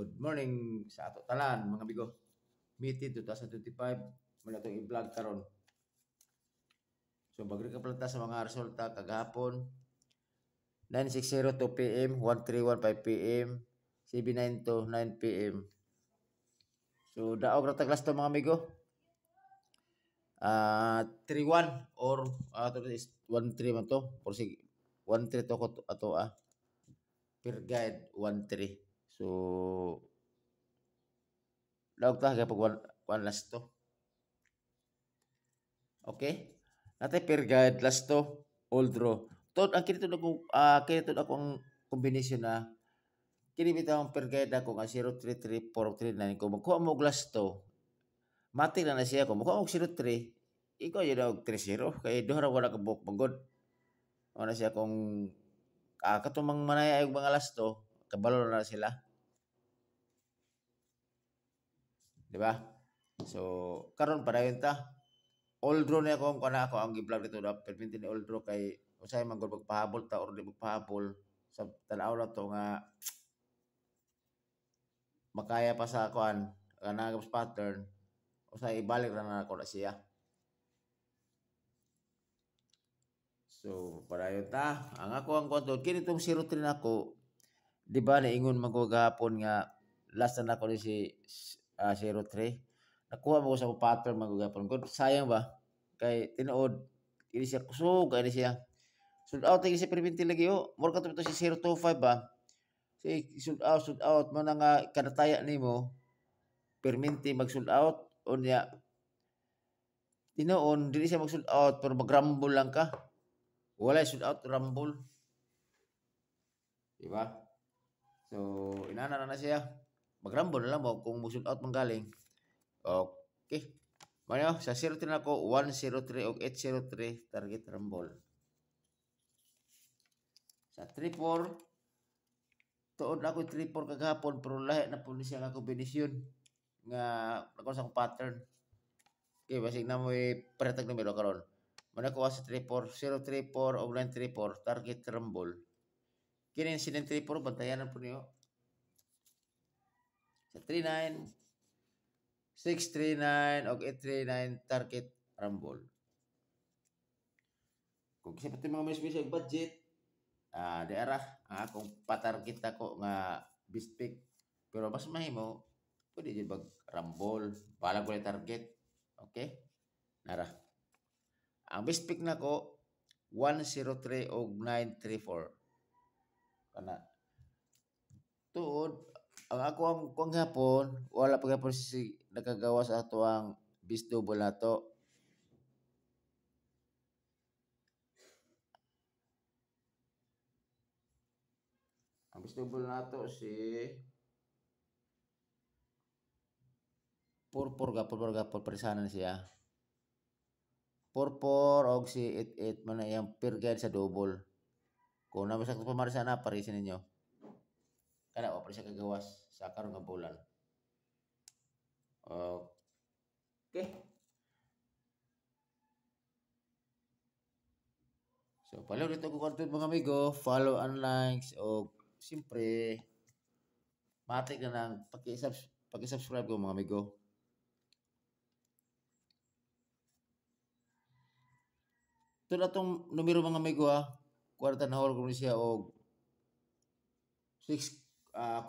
Good morning sa ato tanan mga amigo. Meeting 2025 mo na itong i-vlog karon. So bagri ka planta sa mga resulta kagahapon 9:6:02 PM, 13:15 PM, 7:09 PM. So daog ra taglas to mga amigo. 3-1 or ato is 1-3 man to. Por sige 1-3 to ko ato per guide 1-3. So daog ta kapag one last to. Okay? Natay per guide last to all draw. Tod ang kinito ako ang kombinasyon na kini bitaw ang per guide ako nga 033 439 ko magkuha mo og last to. Mati na siya ko magkuha og 03. Ikaw yun og 30 kay duha ra wala ka buok pagod. Ano siya kung katumang manaya og mga last to, kabalo na sila. Di ba? So karon padayon ta. All draw na ako ang gi-vlog dito na perminti ni all draw kay usay man gud magpahabol ta or di magpahabol sa tan-aw na to nga makaya pa sa kuan kanang pattern usay ibalik ra na ako na siya. So padayon ta ang ako ang kuan kini tong 03 nako di ba naingon man ko gahapon nga last na nako ni si 03 nakuha mo ko sa pattern man ko gahapon good sayang ba kay tinuod ini siya kusog ini siya sold out lagi siya perminti lagi more ka to si 025 ba si sold out mo na nga kanataya nimo perminti mag sold out unya tinuon dili siya mag sold out pero mag-rumble lang ka wala sold out rumble di ba so inana na siya mag-rumble na lang mo kung mag sold out manggaling okay. Mano sa 03 nako 103 og 803 target rumble. Sa 34 tuod ako 34 kagahapon pero lahi na po ni siya nga kombinasyon nga ako sa pattern. Okay, basig na mo paretag numero karon. Mano ko sa 34 034 og 934 target rumble. Kini si 934 bantayan po niyo. Sa 39 639 og 839 target rumble. Kung kasi pati mga may special budget, di ara ang akong patarget ako nga best pick. Pero mas mahimo, pwede dyan bag rumble, balag ko target. Okay? Nara. Ang best pick na ko, 103 og 934. Kana. Tuod, ang ako ang kung hapon, wala pa gapon si nakagawa sa ato ang bis double na to. Ang bis double na to si 4-4 gapon parisanan siya. 4-4 og si 8-8 man na yung per guide sa double. Kung naman sa pamarisana, parisin ninyo. Kana o pa siya kagawas sa karon nga bulan. Okay. So follow dito ko content mga amigo, follow and likes o siyempre matik na nang paki-subscribe ko mga amigo. Ito na itong numero mga amigo kwarta na hall ko siya og 6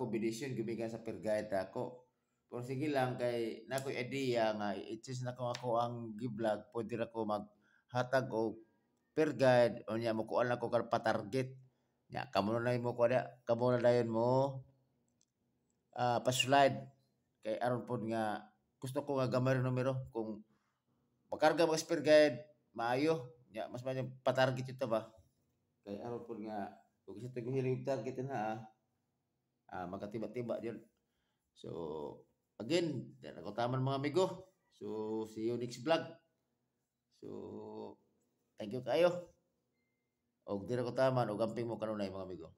combination gumigan sa per guide ako. Pero sige lang kay nakoy idea nga i-choose na ko ako ang gi-vlog pwede ra ko maghatag og per guide o niya mo kuan ako pa target nya kamo na mo ko kamo na dayon mo pa-slide kay aron pod nga gusto ko nga gamay ra numero kung makarga mo per guide maayo nya mas may pa-target ito ba kay aron pod nga kung isa tago hiling target na magkatiba-tiba diyan. So again, ako taman mga amigo. So see you next vlog. So thank you kayo. Og dira ko taman og amping mo kanunay mga amigo.